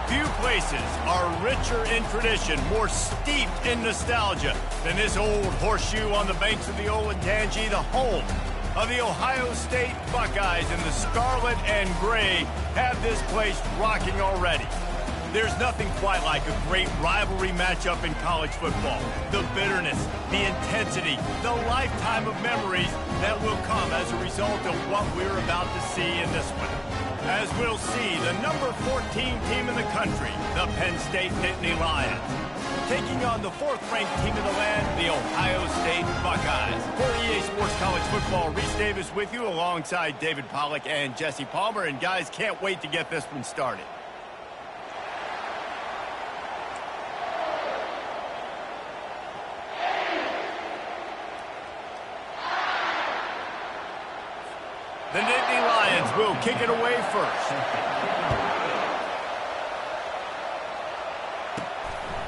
Few places are richer in tradition, more steeped in nostalgia than this old horseshoe on the banks of the Olentangy, the home of the Ohio State Buckeyes. And the scarlet and gray have this place rocking already. There's nothing quite like a great rivalry matchup in college football. The bitterness, the intensity, the lifetime of memories that will come as a result of what we're about to see in this one. As we'll see, the number 14 team in the country, the Penn State Nittany Lions, taking on the 4th-ranked team in the land, the Ohio State Buckeyes. For EA Sports College Football, Reese Davis with you alongside David Pollack and Jesse Palmer. And guys, can't wait to get this one started. The Nittany Lions will kick it away first.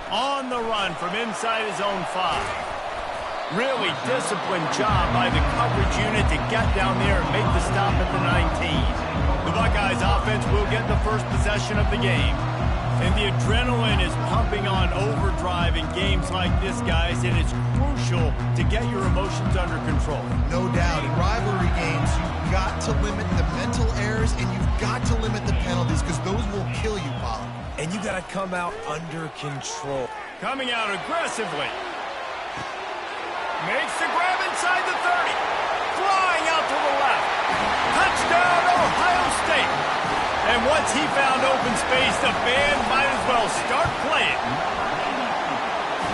On the run from inside his own 5. Really disciplined job by the coverage unit to get down there and make the stop at the 19. The Buckeyes offense will get the first possession of the game. And the adrenaline is pumping on overdrive in games like this, guys, and it's crucial to get your emotions under control. No doubt. In rivalry games, you've got to limit the mental errors and you've got to limit the penalties because those will kill you, Paul. And you got to come out under control. Coming out aggressively. Makes the grab inside the 30. Flying out to the left. Touchdown, Ohio State. And once he found open space, the band might as well start playing.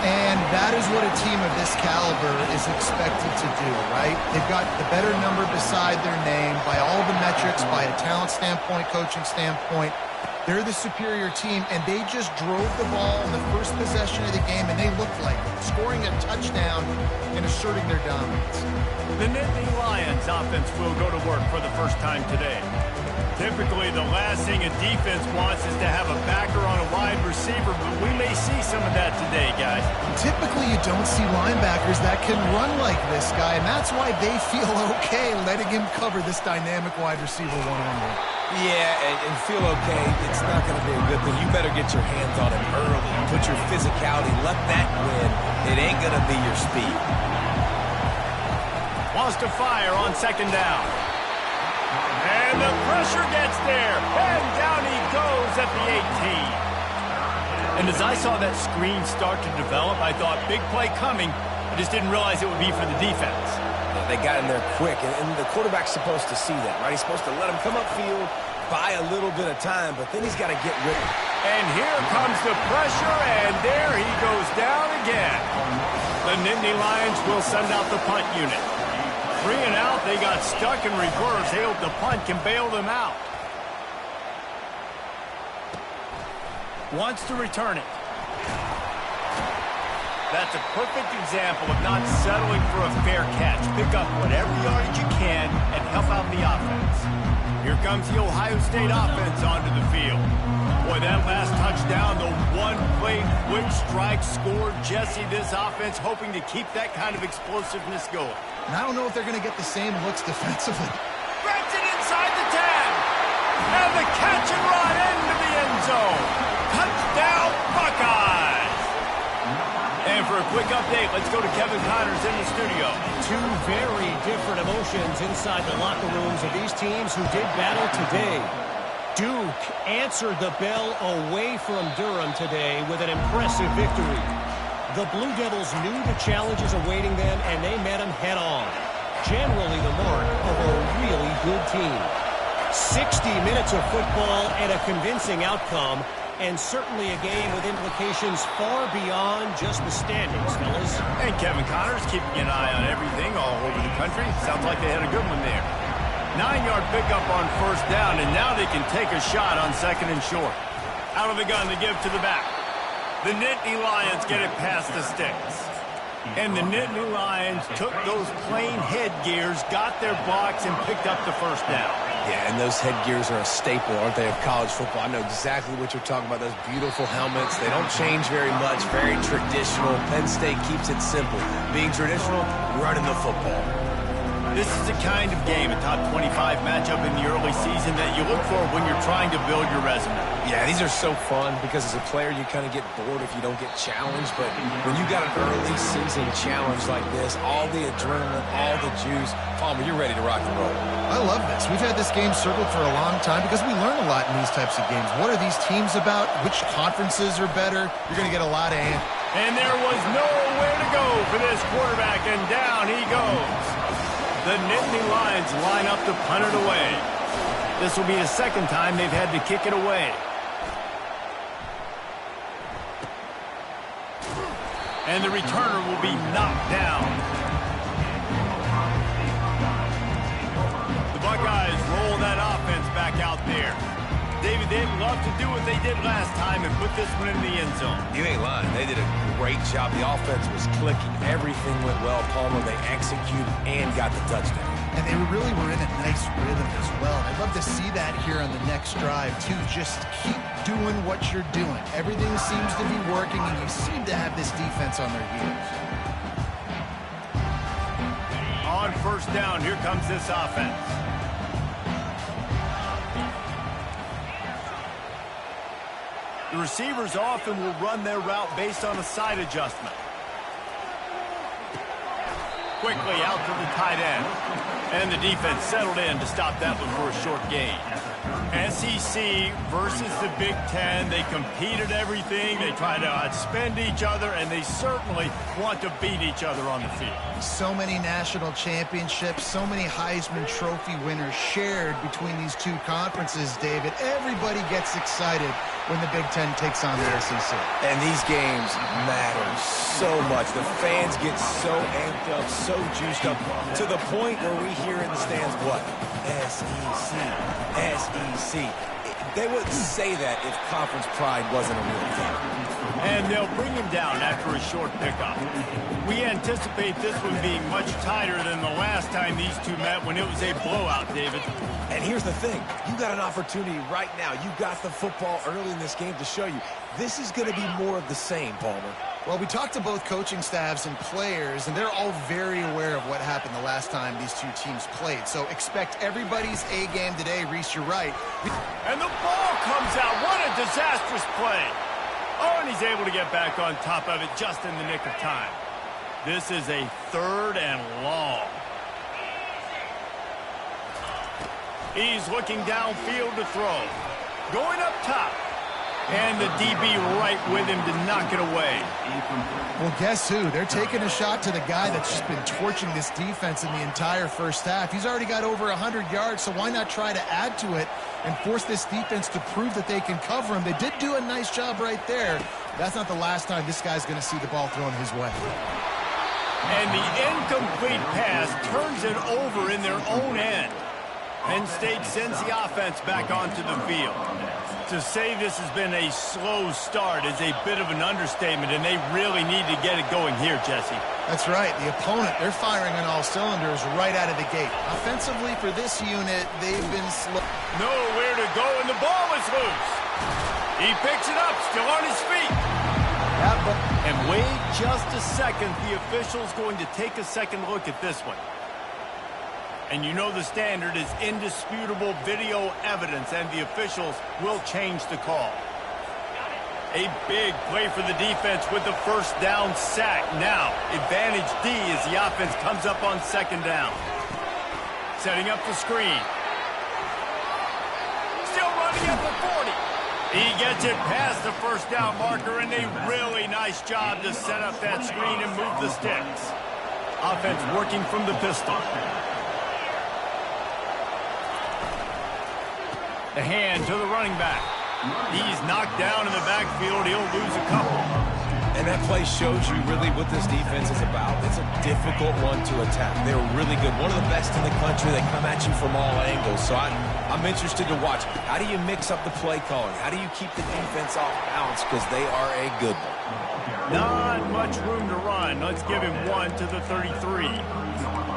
And that is what a team of this caliber is expected to do, right? They've got the better number beside their name by all the metrics, by a talent standpoint, coaching standpoint. They're the superior team, and they just drove the ball in the first possession of the game, and they looked like it, scoring a touchdown and asserting their dominance. The Nittany Lions offense will go to work for the first time today. Typically, the last thing a defense wants is to have a backer on a wide receiver, but we may see some of that today, guys. Typically, you don't see linebackers that can run like this guy, and that's why they feel okay letting him cover this dynamic wide receiver one-on-one. Yeah, and feel okay, it's not going to be a good thing. You better get your hands on him early. Put your physicality, let that win. It ain't going to be your speed. Wants to fire on second down. And the pressure gets there, and down he goes at the 18. And as I saw that screen start to develop, I thought, big play coming. I just didn't realize it would be for the defense. Yeah, they got in there quick, and the quarterback's supposed to see that, right? He's supposed to let him come upfield, buy a little bit of time, but then he's got to get rid of it. And here comes the pressure, and there he goes down again. The Nittany Lions will send out the punt unit. 3 and out, they got stuck in reverse. They hope the punt can bail them out. Wants to return it. That's a perfect example of not settling for a fair catch. Pick up whatever yardage you can and help out the offense. Here comes the Ohio State offense onto the field. Boy, that last touchdown, the one-play quick strike scored. Jesse, this offense hoping to keep that kind of explosiveness going. And I don't know if they're going to get the same looks defensively. Threads it inside the 10. And the catch and run into the end zone. Touchdown, Buckeyes. And for a quick update, let's go to Kevin Connors in the studio. Two very different emotions inside the locker rooms of these teams who did battle today. Duke answered the bell away from Durham today with an impressive victory. The Blue Devils knew the challenges awaiting them, and they met them head-on. Generally the mark of a really good team. 60 minutes of football and a convincing outcome, and certainly a game with implications far beyond just the standings, fellas. And Kevin Connors keeping an eye on everything all over the country. Sounds like they had a good one there. 9-yard pickup on first down, and now they can take a shot on second and short. Out of the gun to give to the back. The Nittany Lions get it past the sticks. And the Nittany Lions took those plain headgears, got their blocks, and picked up the first down. Yeah, and those headgears are a staple, aren't they, of college football? I know exactly what you're talking about, those beautiful helmets. They don't change very much, very traditional. Penn State keeps it simple. Being traditional, running the football. This is the kind of game, a top 25 matchup in the early season, that you look for when you're trying to build your resume. Yeah, these are so fun because as a player, you kind of get bored if you don't get challenged. But when you got an early season challenge like this, all the adrenaline, all the juice, Palmer, you're ready to rock and roll. I love this. We've had this game circled for a long time because we learn a lot in these types of games. What are these teams about? Which conferences are better? You're going to get a lot of answers. And there was nowhere to go for this quarterback, and down he goes. The Nittany Lions line up to punt it away. This will be the second time they've had to kick it away. And the returner will be knocked down. The Buckeyes roll that offense back out there. David, they'd love to do what they did last time and put this one in the end zone. You ain't lying. They did a great job. The offense was clicking. Everything went well. Palmer, they executed and got the touchdown. And they really were in a nice rhythm as well. I'd love to see that here on the next drive, too. Just keep doing what you're doing. Everything seems to be working, and you seem to have this defense on their heels. On first down, here comes this offense. The receivers often will run their route based on a side adjustment. Quickly out to the tight end. And the defense settled in to stop that one for a short gain. SEC versus the Big Ten. They competed everything. They try to outspend each other, and they certainly want to beat each other on the field. So many national championships, so many Heisman Trophy winners shared between these two conferences, David. Everybody gets excited when the Big Ten takes on the SEC. And these games matter so much. The fans get so amped up, so juiced up, to the point where we hear in the stands, what? SEC, SEC. They wouldn't say that if conference pride wasn't a real thing. And they'll bring him down after a short pickup. We anticipate this one being much tighter than the last time these two met when it was a blowout, David. And here's the thing. You got an opportunity right now. You got the football early in this game to show you. This is going to be more of the same, Palmer. Well, we talked to both coaching staffs and players, and they're all very aware of what happened the last time these two teams played. So expect everybody's A game today. Reese, you're right. And the ball comes out. What a disastrous play. Oh, and he's able to get back on top of it just in the nick of time. This is a 3rd and long. He's looking downfield to throw. Going up top. And the DB right with him to knock it away. Well, guess who? They're taking a shot to the guy that's just been torching this defense in the entire first half. He's already got over 100 yards, so why not try to add to it and force this defense to prove that they can cover him? They did do a nice job right there. That's not the last time this guy's going to see the ball thrown his way. And the incomplete pass turns it over in their own end. Penn State sends the offense back onto the field. To say this has been a slow start is a bit of an understatement, and they really need to get it going here, Jesse. That's right. The opponent, they're firing on all cylinders right out of the gate. Offensively for this unit, they've been slow. Nowhere to go, and the ball is loose. He picks it up, still on his feet. And wait just a second. The official's going to take a second look at this one. And you know the standard is indisputable video evidence, and the officials will change the call. A big play for the defense with the first down sack. Now, advantage D as the offense comes up on 2nd down. Setting up the screen. Still running at the 40. He gets it past the first down marker, and a really nice job to set up that screen and move the sticks. Offense working from the pistol. The hand to the running back. He's knocked down in the backfield. He'll lose a couple. And that play shows you really what this defense is about. It's a difficult one to attack. They're really good. One of the best in the country. They come at you from all angles. So I'm interested to watch. How do you mix up the play calling? How do you keep the defense off balance? Because they are a good one. Not much room to run. Let's give him 1 to the 33.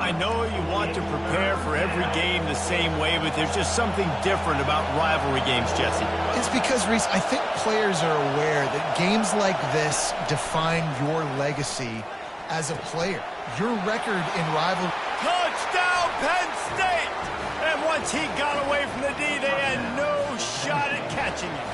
I know you want to prepare for every game the same way, but there's just something different about rivalry games, Jesse. It's because, Reese, I think players are aware that games like this define your legacy as a player. Your record in rivalry. Touchdown, Penn State! And once he got away from the D, they had no shot at catching it.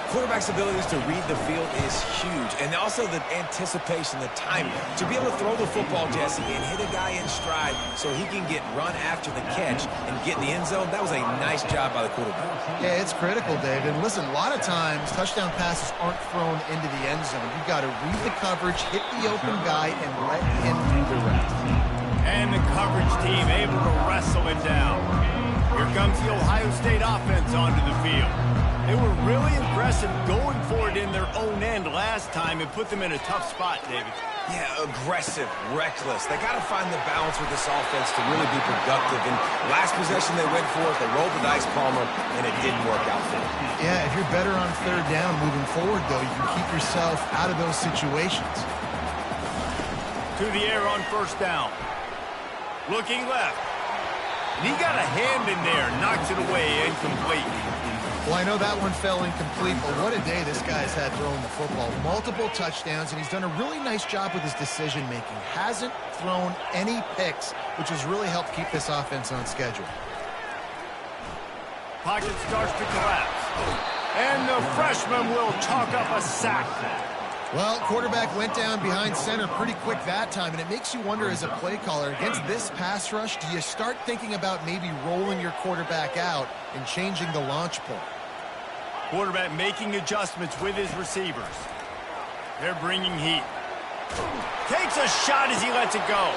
Quarterback's abilities to read the field is huge, and also the anticipation, the timing. To be able to throw the football, Jesse, and hit a guy in stride so he can get run after the catch and get in the end zone, that was a nice job by the quarterback. Yeah, it's critical, David. And listen, a lot of times touchdown passes aren't thrown into the end zone. You've got to read the coverage, hit the open guy, and let him do the rest. And the coverage team able to wrestle him down. Here comes the Ohio State offense onto the field. They were really impressive going for it in their own end last time and put them in a tough spot, David. Yeah, aggressive, reckless. They got to find the balance with this offense to really be productive. And last possession they went for it, they rolled the dice, Palmer, and it didn't work out for them. Yeah, if you're better on third down moving forward, though, you can keep yourself out of those situations. To the air on first down. Looking left. And he got a hand in there, knocks it away, incomplete. Well, I know that one fell incomplete, but what a day this guy's had throwing the football. Multiple touchdowns, and he's done a really nice job with his decision-making. Hasn't thrown any picks, which has really helped keep this offense on schedule. Pocket starts to collapse. And the freshman will chalk up a sack. Well, quarterback went down behind center pretty quick that time, and it makes you wonder as a play caller, against this pass rush, do you start thinking about maybe rolling your quarterback out and changing the launch point? Quarterback making adjustments with his receivers. They're bringing heat. Takes a shot as he lets it go.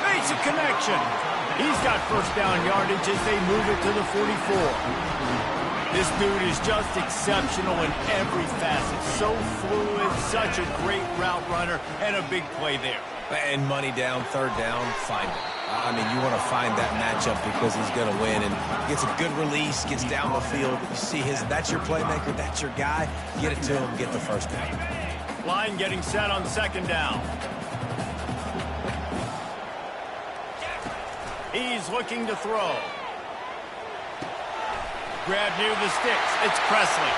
Makes a connection. He's got first down yardage as they move it to the 44. This dude is just exceptional in every facet. So fluid, such a great route runner, and a big play there. And money down, third down, find him. I mean, you want to find that matchup because he's going to win and gets a good release, gets down the field. You see that's your playmaker, that's your guy. Get it to him, get the first down. Line getting set on second down. He's looking to throw. Grab near the sticks. It's Presley.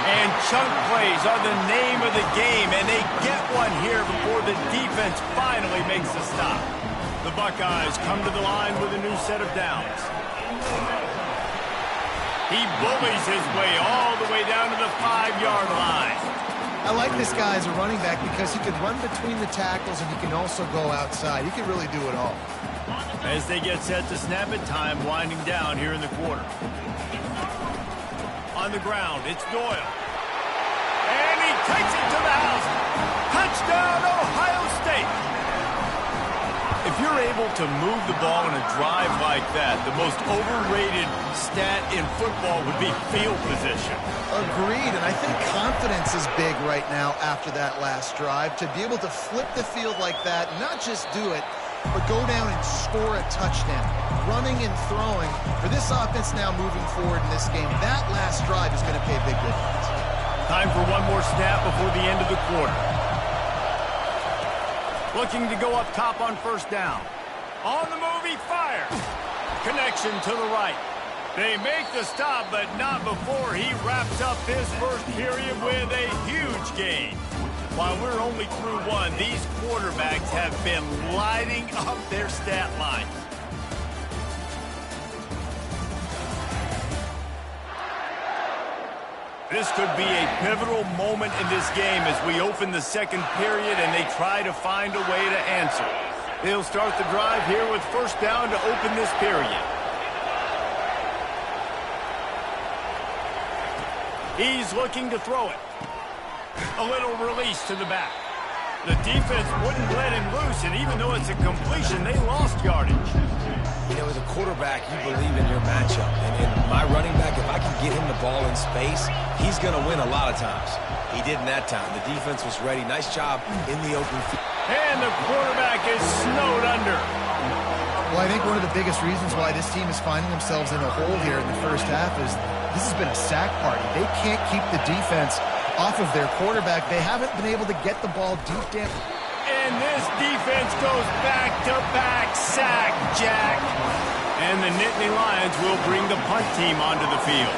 And chunk plays are the name of the game, and they get one here before the defense finally makes the stop. The Buckeyes come to the line with a new set of downs. He bullies his way all the way down to the 5-yard line. I like this guy as a running back because he can run between the tackles and he can also go outside. He can really do it all. As they get set to snap it, time winding down here in the quarter. On the ground, it's Doyle. And he takes it to the house. Touchdown, Ohio State. If you're able to move the ball in a drive like that, the most overrated stat in football would be field position. Agreed, and I think confidence is big right now after that last drive. To be able to flip the field like that, not just do it, but go down and score a touchdown. Running and throwing. For this offense now moving forward in this game, that last drive is going to pay a big difference. Time for one more snap before the end of the quarter. Looking to go up top on first down. On the move, he fires. Connection to the right. They make the stop, but not before he wraps up his first period with a huge gain. While we're only through one, these quarterbacks have been lighting up their stat line. This could be a pivotal moment in this game as we open the second period and they try to find a way to answer. They'll start the drive here with first down to open this period. He's looking to throw it. A little release to the back. The defense wouldn't let him loose, and even though it's a completion, they lost yardage. You know, as a quarterback, you believe in your matchup. And my running back, if I can get him the ball in space, he's going to win a lot of times. He didn't that time. The defense was ready. Nice job in the open field. And the quarterback is snowed under. Well, I think one of the biggest reasons why this team is finding themselves in a hole here in the first half is this has been a sack party. They can't keep the defense off of their quarterback. They haven't been able to get the ball deep down. And this defense goes back-to-back sack, Jack. And the Nittany Lions will bring the punt team onto the field.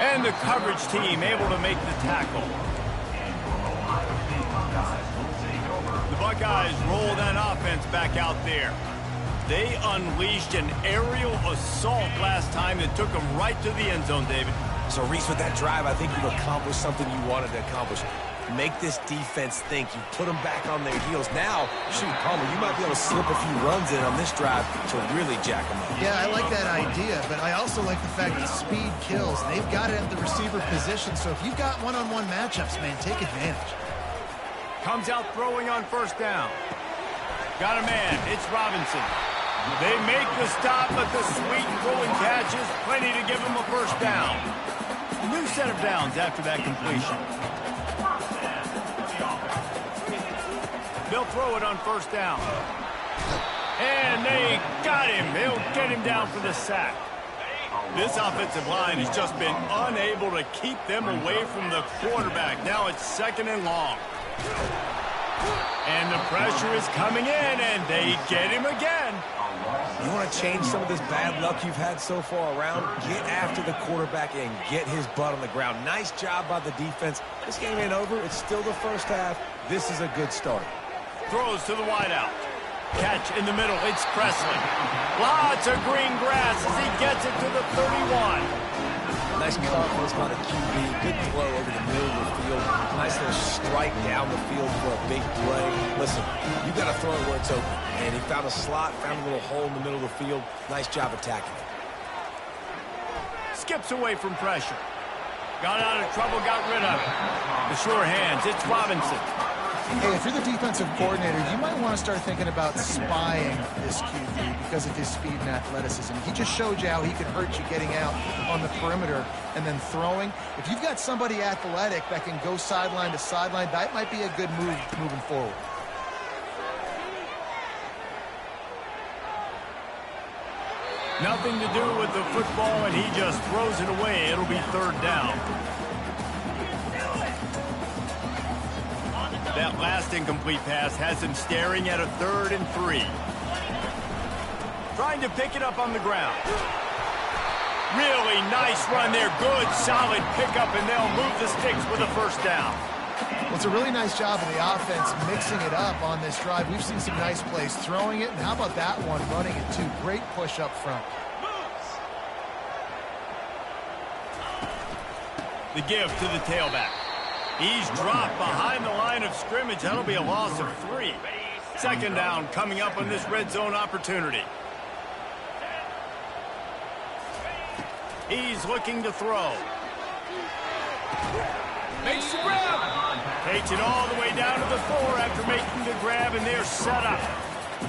And the coverage team able to make the tackle. Buckeyes roll that offense back out there. They unleashed an aerial assault last time that took them right to the end zone, David. So, Reese, with that drive, I think you've accomplished something you wanted to accomplish. Make this defense think. You put them back on their heels. Now, shoot, Palmer, you might be able to slip a few runs in on this drive to really jack them up. Yeah, I like that idea, but I also like the fact that speed kills. They've got it at the receiver position, so if you've got one-on-one matchups, man, take advantage. Comes out throwing on first down. Got a man. It's Robinson. They make the stop, but the sweet throwing catch is plenty to give them a first down. New set of downs after that completion. They'll throw it on first down. And they got him. They'll get him down for the sack. This offensive line has just been unable to keep them away from the quarterback. Now it's 2nd and long. And the pressure is coming in, and they get him again. You want to change some of this bad luck you've had so far around? Get after the quarterback and get his butt on the ground. Nice job by the defense. This game ain't over. It's still the first half. This is a good start. Throws to the wideout. Catch in the middle. It's Presley. Lots of green grass as he gets it to the 31. Nice confidence by the QB. Good throw over the middle of the field. Nice little strike down the field for a big play. Listen, you got to throw it where it's open. And he found a slot, found a little hole in the middle of the field. Nice job attacking it. Skips away from pressure. Got out of trouble, got rid of it. The sure hands. It's Robinson. Hey, if you're the defensive coordinator, you might want to start thinking about spying this QB because of his speed and athleticism. He just showed you how he could hurt you getting out on the perimeter and then throwing. If you've got somebody athletic that can go sideline to sideline, that might be a good move moving forward. Nothing to do with the football, and he just throws it away. It'll be 3rd down. That last incomplete pass has him staring at a 3rd and 3. Trying to pick it up on the ground. Really nice run there. Good, solid pickup, and they'll move the sticks with a first down. Well, it's a really nice job of the offense mixing it up on this drive. We've seen some nice plays throwing it, and how about that one running it too? Great push up front. The give to the tailback. He's dropped behind the line of scrimmage. That'll be a loss of 3. 2nd down coming up on this red zone opportunity. He's looking to throw. Makes the grab. Takes it all the way down to the 4 after making the grab, and they're set up.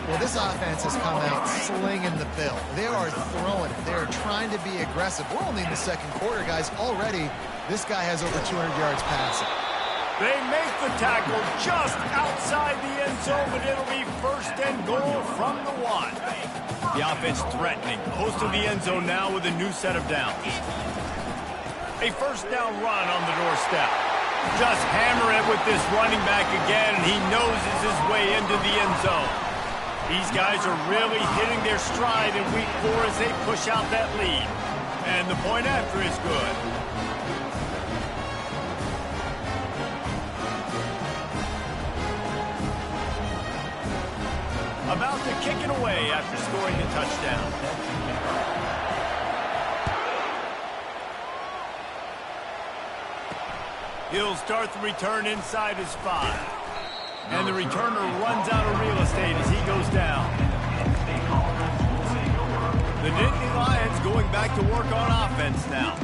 Well, this offense has come out slinging the bill. They are throwing it. They are trying to be aggressive. We're only in the 2nd quarter, guys. Already, this guy has over 200 yards passing. They make the tackle just outside the end zone, but it'll be 1st and goal from the 1. The offense threatening, close to the end zone now with a new set of downs. A 1st down run on the doorstep. Just hammer it with this running back again, and he noses his way into the end zone. These guys are really hitting their stride in week 4 as they push out that lead. And the point after is good. About to kick it away after scoring a touchdown. He'll start the return inside his 5. And the returner runs out of real estate as he goes down. The Nittany Lions going back to work on offense now.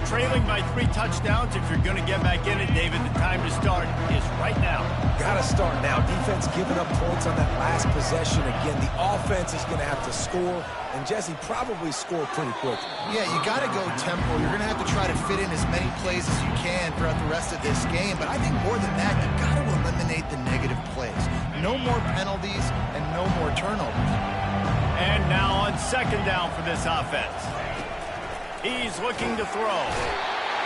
Trailing by 3 touchdowns. If you're going to get back in it, David, the time to start is right now. Got to start now. Defense giving up points on that last possession. Again, the offense is going to have to score, and Jesse probably score pretty quickly. Yeah, you got to go tempo. You're going to have to try to fit in as many plays as you can throughout the rest of this game, but I think more than that, you got to eliminate the negative plays. No more penalties and no more turnovers. And now on 2nd down for this offense. He's looking to throw.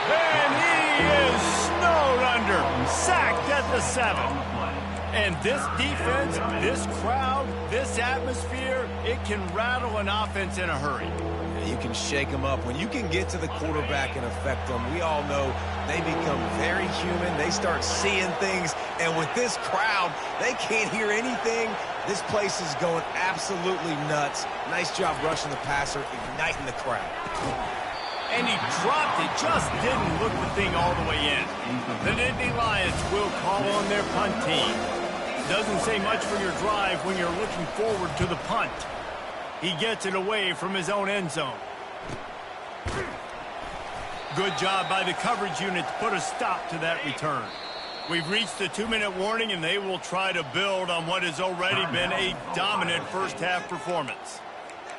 And he is snowed under. Sacked at the 7. And this defense, this crowd, this atmosphere, it can rattle an offense in a hurry. You can shake them up. When you can get to the quarterback and affect them, we all know they become very human. They start seeing things. And with this crowd, they can't hear anything. This place is going absolutely nuts. Nice job rushing the passer, igniting the crowd. And he dropped it, just didn't look the thing all the way in. The Nittany Lions will call on their punt team. Doesn't say much for your drive when you're looking forward to the punt. He gets it away from his own end zone. Good job by the coverage unit to put a stop to that return. We've reached the 2-minute warning, and they will try to build on what has already been a dominant first-half performance.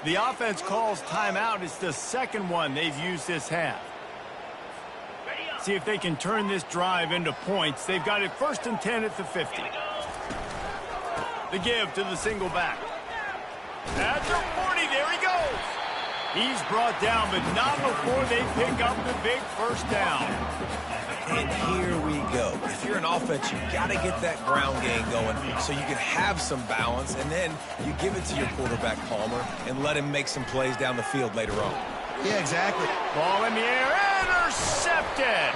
The offense calls timeout. It's the second one they've used this half. See if they can turn this drive into points. They've got it 1st and 10 at the 50. The give to the single back. At the 40, there he goes. He's brought down, but not before they pick up the big first down. And here we go. If you're an offense, you got to get that ground game going so you can have some balance, and then you give it to your quarterback, Palmer, and let him make some plays down the field later on. Yeah, exactly. Ball in the air, intercepted.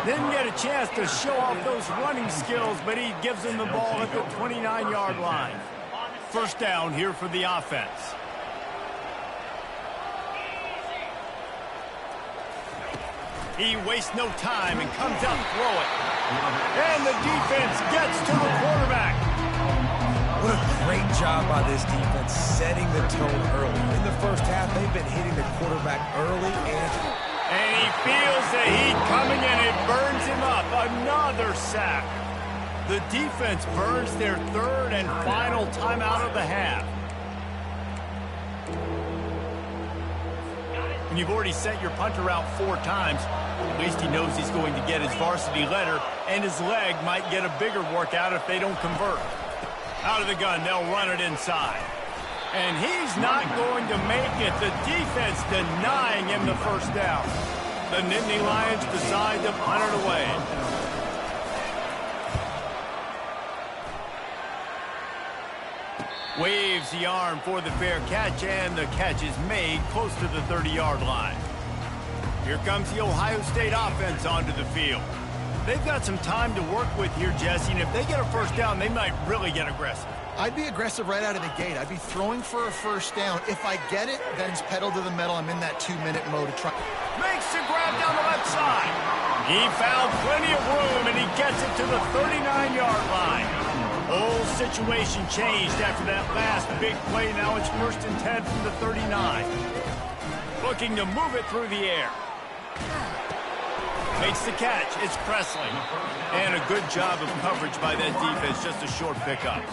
Didn't get a chance to show off those running skills, but he gives him the ball at the 29-yard line. First down here for the offense. He wastes no time and comes out and throw it. And the defense gets to the quarterback. What a great job by this defense setting the tone early. In the first half, they've been hitting the quarterback early, and he feels the heat coming and it burns him up. Another sack. The defense burns their third and final timeout of the half. And you've already sent your punter out 4 times. At least he knows he's going to get his varsity letter, and his leg might get a bigger workout if they don't convert. Out of the gun, they'll run it inside. And he's not going to make it. The defense denying him the first down. The Nittany Lions decide to punt it away. Waves the arm for the fair catch, and the catch is made close to the 30-yard line. Here comes the Ohio State offense onto the field. They've got some time to work with here, Jesse, and if they get a first down, they might really get aggressive. I'd be aggressive right out of the gate. I'd be throwing for a first down. If I get it, then it's pedal to the metal. I'm in that 2-minute mode to try. Makes the grab down the left side. He found plenty of room, and he gets it to the 39-yard line. Whole situation changed after that last big play. Now it's 1st and 10 from the 39. Looking to move it through the air. Makes the catch. It's Presley. And a good job of coverage by that defense. Just a short pickup.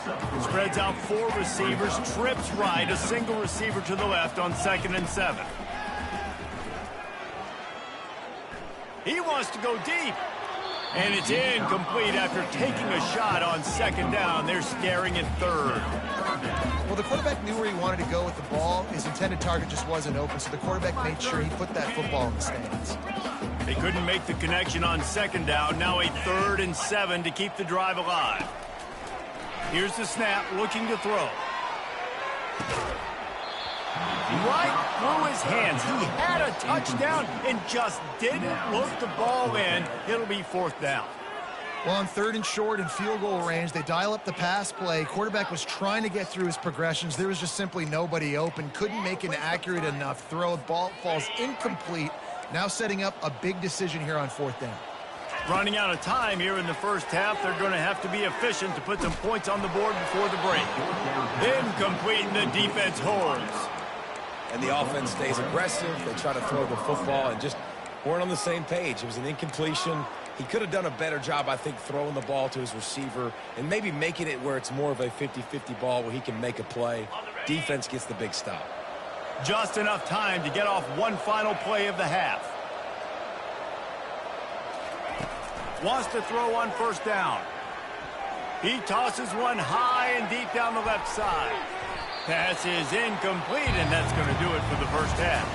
Spreads out 4 receivers. Trips right. A single receiver to the left on 2nd and 7. He wants to go deep. And it's incomplete after taking a shot on 2nd down. They're staring at 3rd. Well, the quarterback knew where he wanted to go with the ball. His intended target just wasn't open, so the quarterback made sure he put that football in the stands. They couldn't make the connection on 2nd down. Now a 3rd and 7 to keep the drive alive. Here's the snap, looking to throw. Right through his hands. He had a touchdown and just didn't look the ball in. It'll be 4th down. Well, on 3rd and short and field goal range, they dial up the pass play. Quarterback was trying to get through his progressions. There was just simply nobody open. Couldn't make an accurate enough throw. Ball falls incomplete. Now setting up a big decision here on 4th down. Running out of time here in the first half. They're going to have to be efficient to put some points on the board before the break. Incomplete, and the defense holds. And the offense stays aggressive. They try to throw the football and just weren't on the same page. It was an incompletion. He could have done a better job, I think, throwing the ball to his receiver and maybe making it where it's more of a 50-50 ball where he can make a play. Defense gets the big stop. Just enough time to get off one final play of the half. Wants to throw on 1st down. He tosses one high and deep down the left side. Pass is incomplete, and that's going to do it for the first half.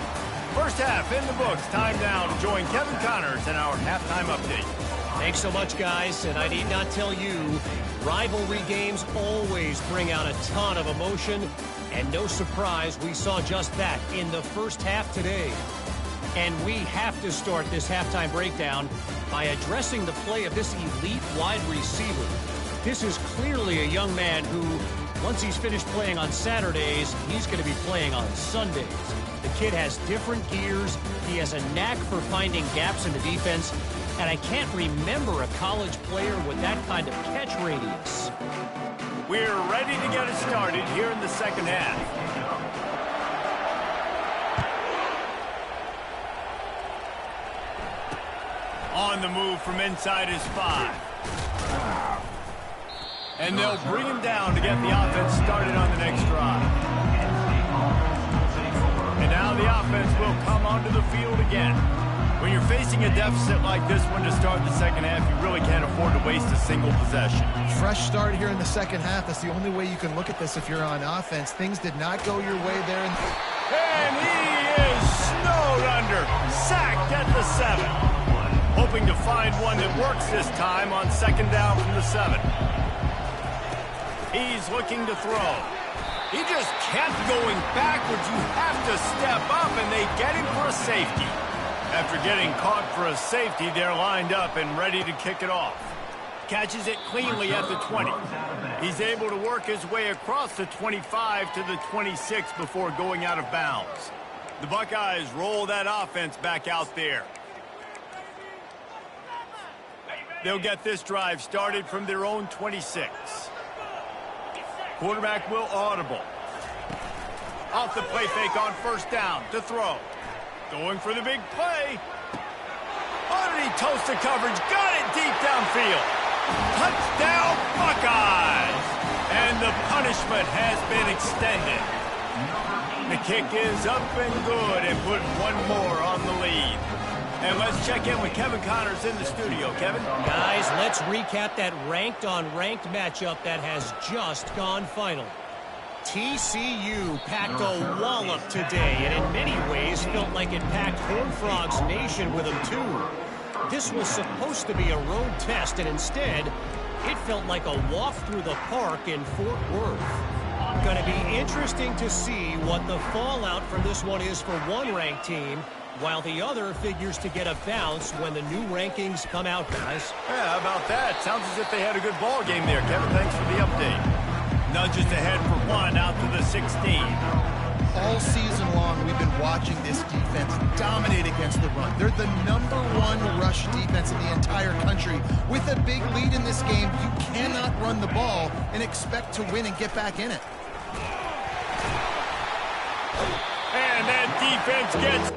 First half in the books. Time now to join Kevin Connors in our halftime update. Thanks so much, guys. And I need not tell you, rivalry games always bring out a ton of emotion. And no surprise, we saw just that in the first half today. And we have to start this halftime breakdown by addressing the play of this elite wide receiver. This is clearly a young man who, once he's finished playing on Saturdays, he's going to be playing on Sundays. The kid has different gears. He has a knack for finding gaps in the defense. And I can't remember a college player with that kind of catch radius. We're ready to get it started here in the second half. On the move from inside his 5. And they'll bring him down to get the offense started on the next drive. And now the offense will come onto the field again. When you're facing a deficit like this one to start the second half, you really can't afford to waste a single possession. Fresh start here in the second half. That's the only way you can look at this if you're on offense. Things did not go your way there. And he is snowed under, sacked at the 7. Hoping to find one that works this time on second down from the 7. He's looking to throw. He just kept going backwards. You have to step up, and they get him for a safety. After getting caught for a safety, they're lined up and ready to kick it off. Catches it cleanly at the 20. He's able to work his way across the 25 to the 26 before going out of bounds. The Buckeyes roll that offense back out there. They'll get this drive started from their own 26. Quarterback will audible. Off the play fake on first down to throw. Going for the big play. Underneath toast to coverage. Got it deep downfield. Touchdown Buckeyes. And the punishment has been extended. The kick is up and good and put one more on the lead. And let's check in with Kevin Connors in the studio. Kevin? Guys, let's recap that ranked-on-ranked matchup that has just gone final. TCU packed a wallop today, and in many ways felt like it packed Horned Frogs Nation with them too. This was supposed to be a road test, and instead, it felt like a walk through the park in Fort Worth. Going to be interesting to see what the fallout from this one is for one ranked team, while the other figures to get a bounce when the new rankings come out, guys. Yeah, how about that? Sounds as if they had a good ball game there, Kevin. Thanks for the update. Nudges ahead for one out to the 16. All season long, we've been watching this defense dominate against the run. They're the #1 rush defense in the entire country. With a big lead in this game, you cannot run the ball and expect to win and get back in it. And that defense gets...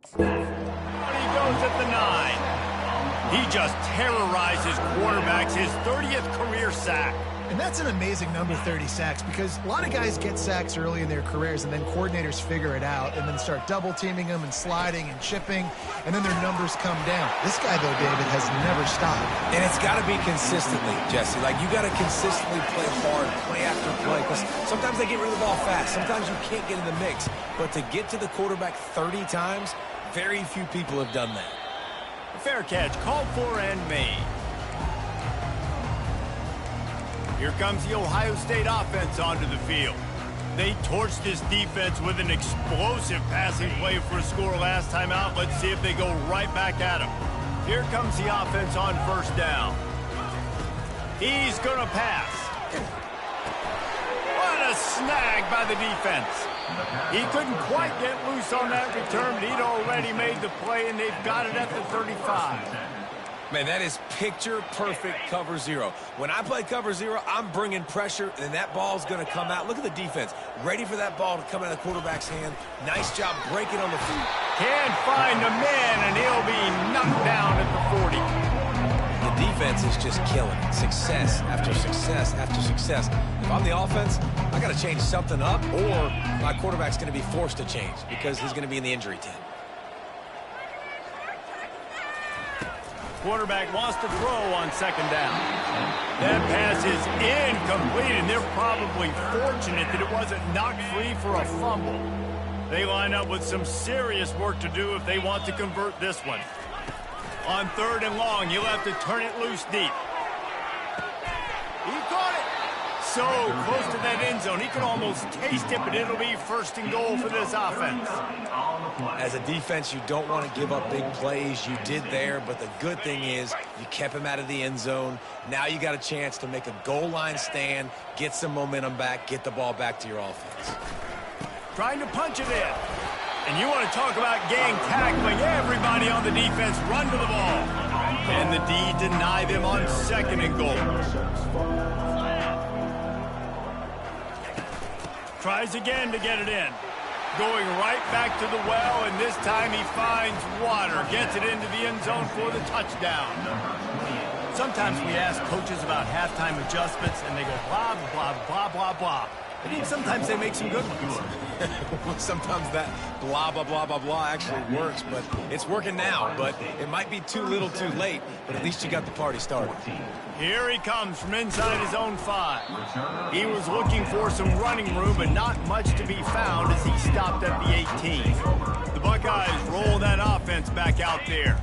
He goes at the 9. He just terrorizes quarterbacks, his 30th career sack. And that's an amazing number, 30 sacks, because a lot of guys get sacks early in their careers, and then coordinators figure it out and then start double-teaming them and sliding and chipping, and then their numbers come down. This guy, though, David, has never stopped. And it's got to be consistently, Jesse. Like, you got to consistently play hard, play after play, because sometimes they get rid of the ball fast. Sometimes you can't get in the mix. But to get to the quarterback 30 times, very few people have done that. A fair catch, called for and made. Here comes the Ohio State offense onto the field. They torched this defense with an explosive passing play for a score last time out. Let's see if they go right back at him. Here comes the offense on first down. He's going to pass. What a snag by the defense. He couldn't quite get loose on that return, but he'd already made the play, and they've got it at the 35. Man, that is picture-perfect cover zero. When I play cover zero, I'm bringing pressure, and that ball's going to come out. Look at the defense. Ready for that ball to come out of the quarterback's hand. Nice job breaking on the feet. Can't find a man, and he'll be knocked down at the 40. The defense is just killing it. Success after success after success. If I'm the offense, I got to change something up, or my quarterback's going to be forced to change because he's going to be in the injury tent. Quarterback wants to throw on second down. That pass is incomplete, and they're probably fortunate that it wasn't knocked free for a fumble. They line up with some serious work to do if they want to convert this one. On third and long, you'll have to turn it loose deep. He caught it. So close to that end zone, he can almost taste it, but it'll be first and goal for this offense. As a defense, you don't want to give up big plays. You did there, but the good thing is you kept him out of the end zone. Now you got a chance to make a goal line stand, get some momentum back, get the ball back to your offense. Trying to punch it in. And you want to talk about gang tackling. Everybody on the defense run to the ball. And the D deny them on second and goal. Tries again to get it in. Going right back to the well, and this time he finds water. Gets it into the end zone for the touchdown. Sometimes we ask coaches about halftime adjustments, and they go blah, blah, blah, blah, blah. I think sometimes they make some good ones. Sometimes that blah, blah, blah, blah, blah actually works, but it's working now. But it might be too little too late, but at least you got the party started. Here he comes from inside his own 5. He was looking for some running room, but not much to be found as he stopped at the 18. The Buckeyes roll that offense back out there.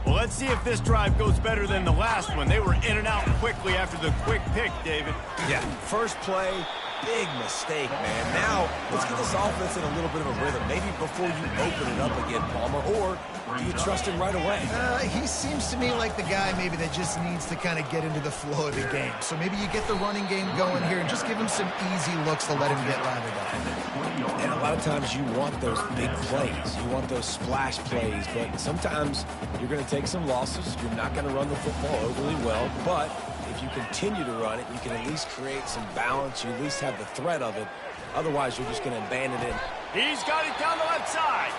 Well, let's see if this drive goes better than the last one. They were in and out quickly after the quick pick, David. Yeah, first play, big mistake, man. Now, let's get this offense in a little bit of a rhythm. Maybe before you open it up again, Palmer, or do you trust him right away? He seems to me like the guy maybe that just needs to kind of get into the flow of the game. So maybe you get the running game going here and just give him some easy looks to let him get lathered up. And a lot of times you want those big plays. You want those splash plays, but sometimes you're going to take some losses. You're not going to run the football overly well, but if you continue to run it, you can at least create some balance. You at least have the threat of it. Otherwise, you're just going to abandon it. He's got it down the left side.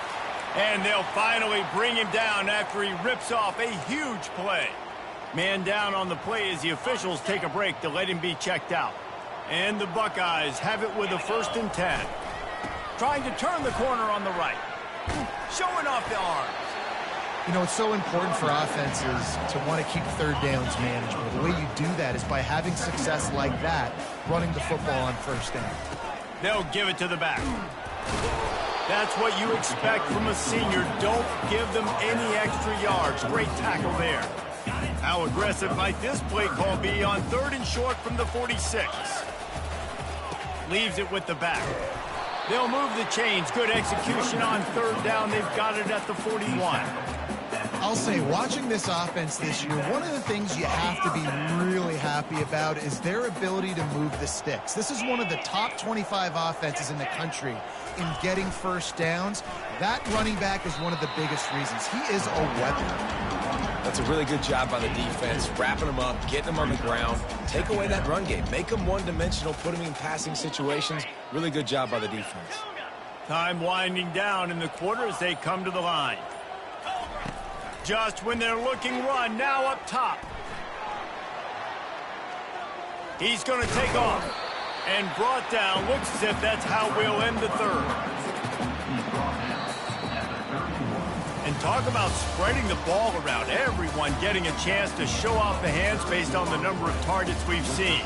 And they'll finally bring him down after he rips off a huge play. Man down on the play as the officials take a break to let him be checked out. And the Buckeyes have it with a 1st and 10. Trying to turn the corner on the right. Showing off the arms. You know, it's so important for offenses to want to keep third downs manageable. The way you do that is by having success like that, running the football on first down. They'll give it to the back. That's what you expect from a senior. Don't give them any extra yards. Great tackle there. How aggressive might this play call be on 3rd and short from the 46? Leaves it with the back. They'll move the chains. Good execution on 3rd down. They've got it at the 41. I'll say, watching this offense this year, one of the things you have to be really happy about is their ability to move the sticks. This is one of the top 25 offenses in the country in getting first downs. That running back is one of the biggest reasons. He is a weapon. That's a really good job by the defense, wrapping them up, getting them on the ground. Take away that run game. Make them one-dimensional, put them in passing situations. Really good job by the defense. Time winding down in the quarter as they come to the line. Just when they're looking run, now up top. He's going to take off. And brought down. Looks as if that's how we'll end the third. And talk about spreading the ball around. Everyone getting a chance to show off the hands based on the number of targets we've seen.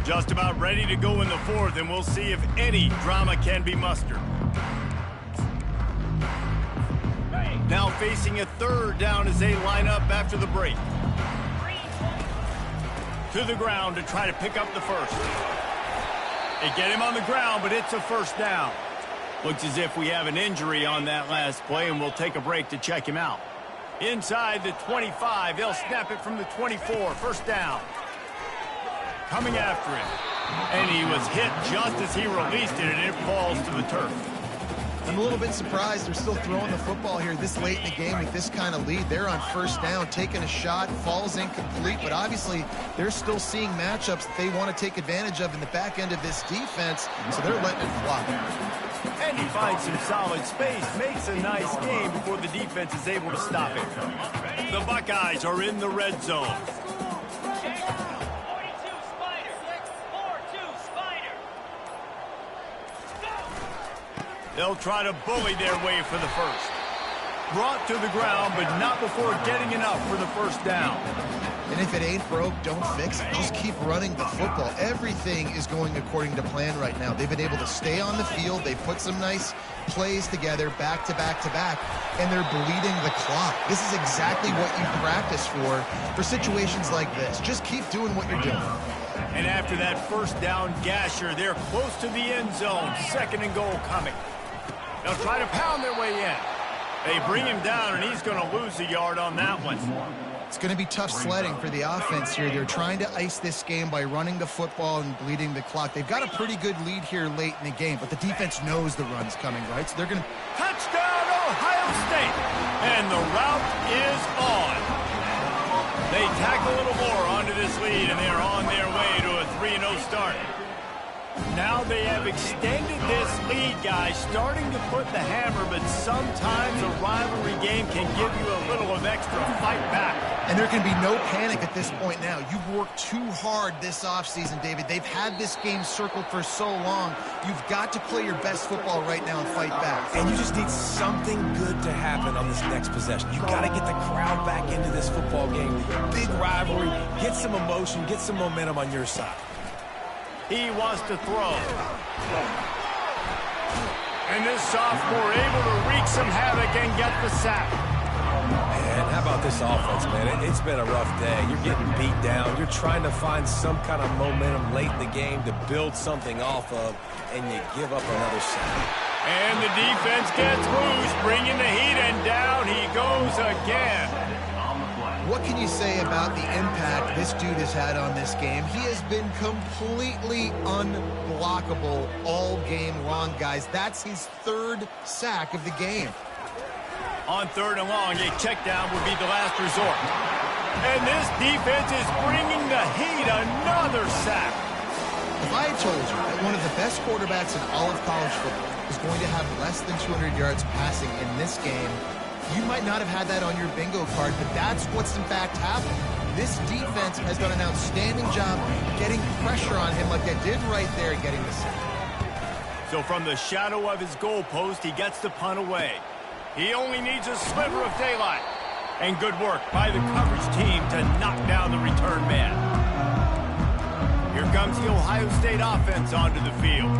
Just about ready to go in the fourth, and we'll see if any drama can be mustered. Now facing a third down as they line up after the break. To the ground to try to pick up the first. They get him on the ground, but it's a first down. Looks as if we have an injury on that last play, and we'll take a break to check him out. Inside the 25, they'll snap it from the 24. First down. Coming after him. And he was hit just as he released it, and it falls to the turf. I'm a little bit surprised they're still throwing the football here this late in the game with this kind of lead. They're on first down, taking a shot, falls incomplete, but obviously they're still seeing matchups that they want to take advantage of in the back end of this defense, so they're letting it fly. And he finds some solid space, makes a nice game before the defense is able to stop it. The Buckeyes are in the red zone. They'll try to bully their way for the first. Brought to the ground, but not before getting enough for the first down. And if it ain't broke, don't fix it. Just keep running the football. Everything is going according to plan right now. They've been able to stay on the field. They've put some nice plays together back to back to back, and they're bleeding the clock. This is exactly what you practice for situations like this. Just keep doing what you're doing. And after that first down gasher, they're close to the end zone. Second and goal coming. They'll try to pound their way in. They bring him down, and he's going to lose a yard on that one. It's going to be tough sledding for the offense here. They're trying to ice this game by running the football and bleeding the clock. They've got a pretty good lead here late in the game, but the defense knows the run's coming, right? So they're going to... Touchdown, Ohio State! And the route is on. They tack a little more onto this lead, and they're on their way to a 3-0 start. Now they have extended this lead, guys, starting to put the hammer, but sometimes a rivalry game can give you a little of extra fight back. And there can be no panic at this point now. You've worked too hard this offseason, David. They've had this game circled for so long. You've got to play your best football right now and fight back. And you just need something good to happen on this next possession. You got to get the crowd back into this football game. Big rivalry, get some emotion, get some momentum on your side. He wants to throw. And this sophomore able to wreak some havoc and get the sack. Man, how about this offense, man? It's been a rough day. You're getting beat down. You're trying to find some kind of momentum late in the game to build something off of, and you give up another sack. And the defense gets loose, bringing the heat, and down he goes again. What can you say about the impact this dude has had on this game? He has been completely unblockable all game long, guys. That's his third sack of the game. On third and long, a check down would be the last resort. And this defense is bringing the heat. Another sack. If I had told you that one of the best quarterbacks in all of college football is going to have less than 200 yards passing in this game, you might not have had that on your bingo card, but that's what's in fact happened. This defense has done an outstanding job getting pressure on him like they did right there and getting the sack. So from the shadow of his goalpost, he gets the punt away. He only needs a sliver of daylight. And good work by the coverage team to knock down the return man. Here comes the Ohio State offense onto the field.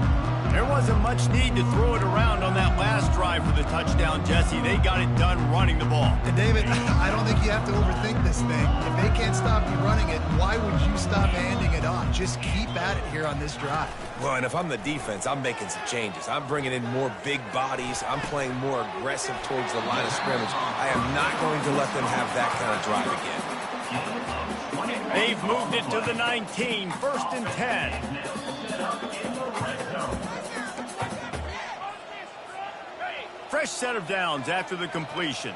There wasn't much need to throw it around on that last drive for the touchdown, Jesse. They got it done running the ball. And David, I don't think you have to overthink this thing. If they can't stop you running it, why would you stop handing it off? Just keep at it here on this drive. Well, and if I'm the defense, I'm making some changes. I'm bringing in more big bodies. I'm playing more aggressive towards the line of scrimmage. I am not going to let them have that kind of drive again. They've moved it to the 19, first and 10. Fresh set of downs after the completion.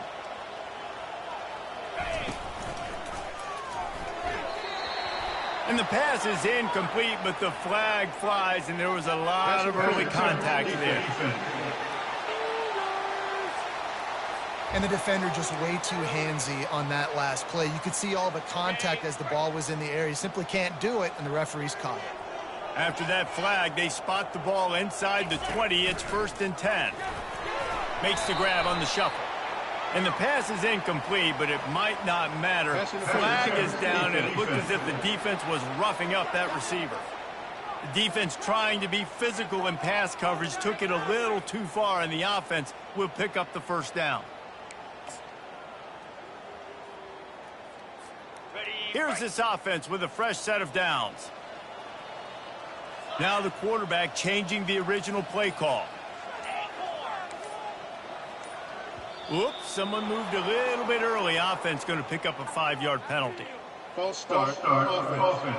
And the pass is incomplete, but the flag flies, and there was a lot of early contact there. And the defender just way too handsy on that last play. You could see all the contact as the ball was in the air. He simply can't do it, and the referee's caught it. After that flag, they spot the ball inside the 20. It's 1st and 10. Makes the grab on the shuffle. And the pass is incomplete, but it might not matter. Flag is down, and it looked as if the defense was roughing up that receiver. The defense, trying to be physical in pass coverage, took it a little too far, and the offense will pick up the first down. Here's this offense with a fresh set of downs. Now the quarterback changing the original play call. Whoops, someone moved a little bit early. Offense going to pick up a 5-yard penalty. False start, offense.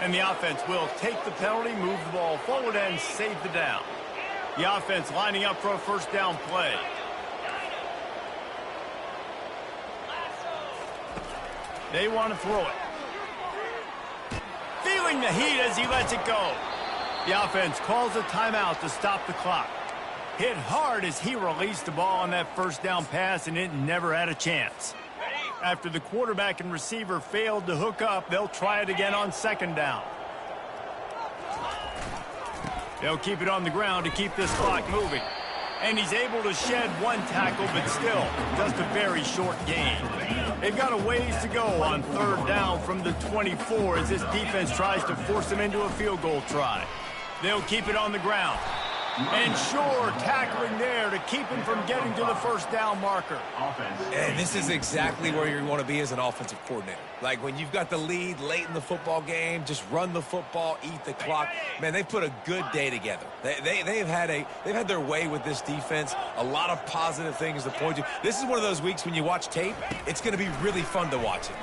And the offense will take the penalty, move the ball forward, and save the down. The offense lining up for a first down play. They want to throw it. Feeling the heat as he lets it go. The offense calls a timeout to stop the clock. Hit hard as he released the ball on that first down pass, and it never had a chance. After the quarterback and receiver failed to hook up, they'll try it again on 2nd down. They'll keep it on the ground to keep this clock moving. And he's able to shed 1 tackle, but still just a very short gain. They've got a ways to go on 3rd down from the 24 as this defense tries to force them into a field goal try. They'll keep it on the ground. And sure, tackling there to keep him from getting to the first down marker. And this is exactly where you want to be as an offensive coordinator. Like when you've got the lead late in the football game, just run the football, eat the clock. Man, they put a good day together. They've had their way with this defense. A lot of positive things to point to. This is one of those weeks when you watch tape, it's going to be really fun to watch it.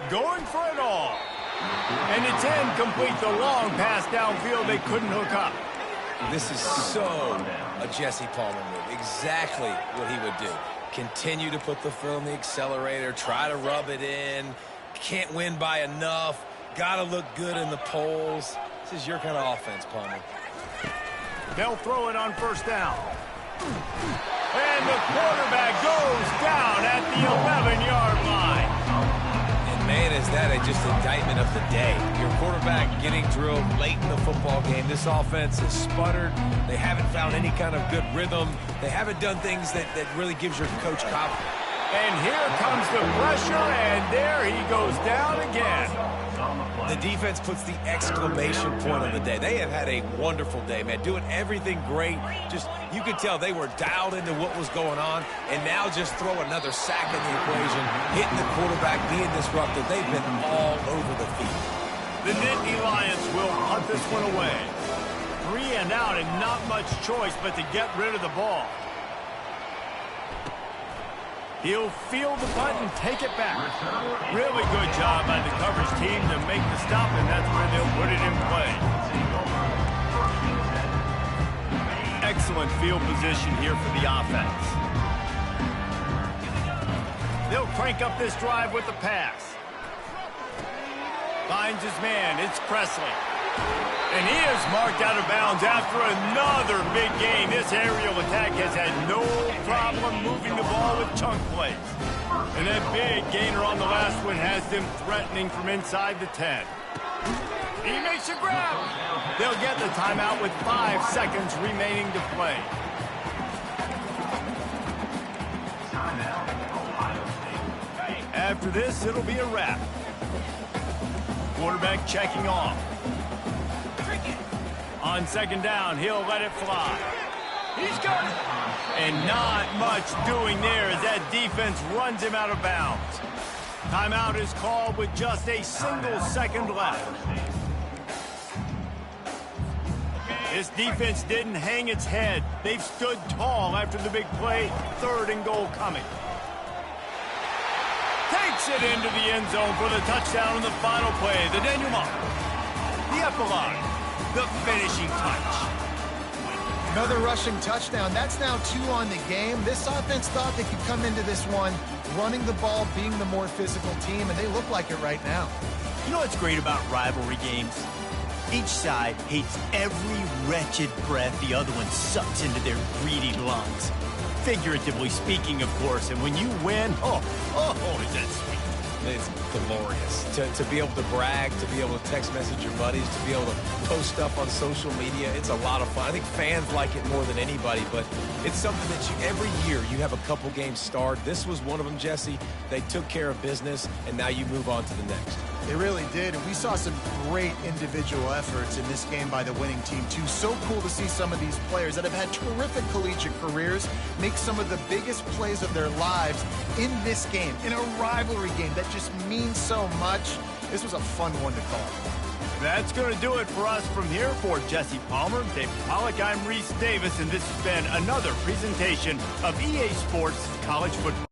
Going for it all. And it's incomplete. The long pass downfield they couldn't hook up. This is so a Jesse Palmer move. Exactly what he would do. Continue to put the foot on the accelerator, try to rub it in. Can't win by enough. Got to look good in the polls. This is your kind of offense, Palmer. They'll throw it on 1st down. And the quarterback goes down at the 11-yard line. Man, is that just indictment of the day. Your quarterback getting drilled late in the football game. This offense has sputtered. They haven't found any kind of good rhythm. They haven't done things that really gives your coach confidence. And here comes the pressure, and there he goes down again. The defense puts the exclamation point on the day. They have had a wonderful day, man. Doing everything great. Just, you could tell they were dialed into what was going on, and now just throw another sack in the equation, hitting the quarterback, being disruptive. They've been all over the field. The Nittany Lions will punt this one away. 3 and out, and not much choice but to get rid of the ball. He'll field the punt and take it back. Really good job by the coverage team to make the stop, and that's where they'll put it in play. Excellent field position here for the offense. They'll crank up this drive with the pass. Finds his man. It's Presley. And he is marked out of bounds after another big gain. This aerial attack has had no problem moving the ball with chunk plays. And that big gainer on the last one has them threatening from inside the 10. He makes a grab. They'll get the timeout with 5 seconds remaining to play. After this, it'll be a wrap. Quarterback checking off. On 2nd down, he'll let it fly. He's got it. And not much doing there as that defense runs him out of bounds. Timeout is called with just a single second left. This defense didn't hang its head. They've stood tall after the big play. 3rd and goal coming. Takes it into the end zone for the touchdown in the final play. The denouement. The epilogue. The finishing touch. Another rushing touchdown. That's now 2 on the game. This offense thought they could come into this one running the ball, being the more physical team, and they look like it right now. You know what's great about rivalry games? Each side hates every wretched breath the other one sucks into their greedy lungs. Figuratively speaking, of course, and when you win, oh, is that sweet. It's glorious. To be able to brag, to be able to text message your buddies, to be able to post stuff on social media, it's a lot of fun. I think fans like it more than anybody, but it's something that every year you have a couple games starred. This was one of them, Jesse. They took care of business, and now you move on to the next. They really did, and we saw some great individual efforts in this game by the winning team, too. So cool to see some of these players that have had terrific collegiate careers make some of the biggest plays of their lives in this game, in a rivalry game that just means so much. This was a fun one to call. That's going to do it for us from here. For Jesse Palmer, Dave Pollack, I'm Reese Davis, and this has been another presentation of EA Sports College Football.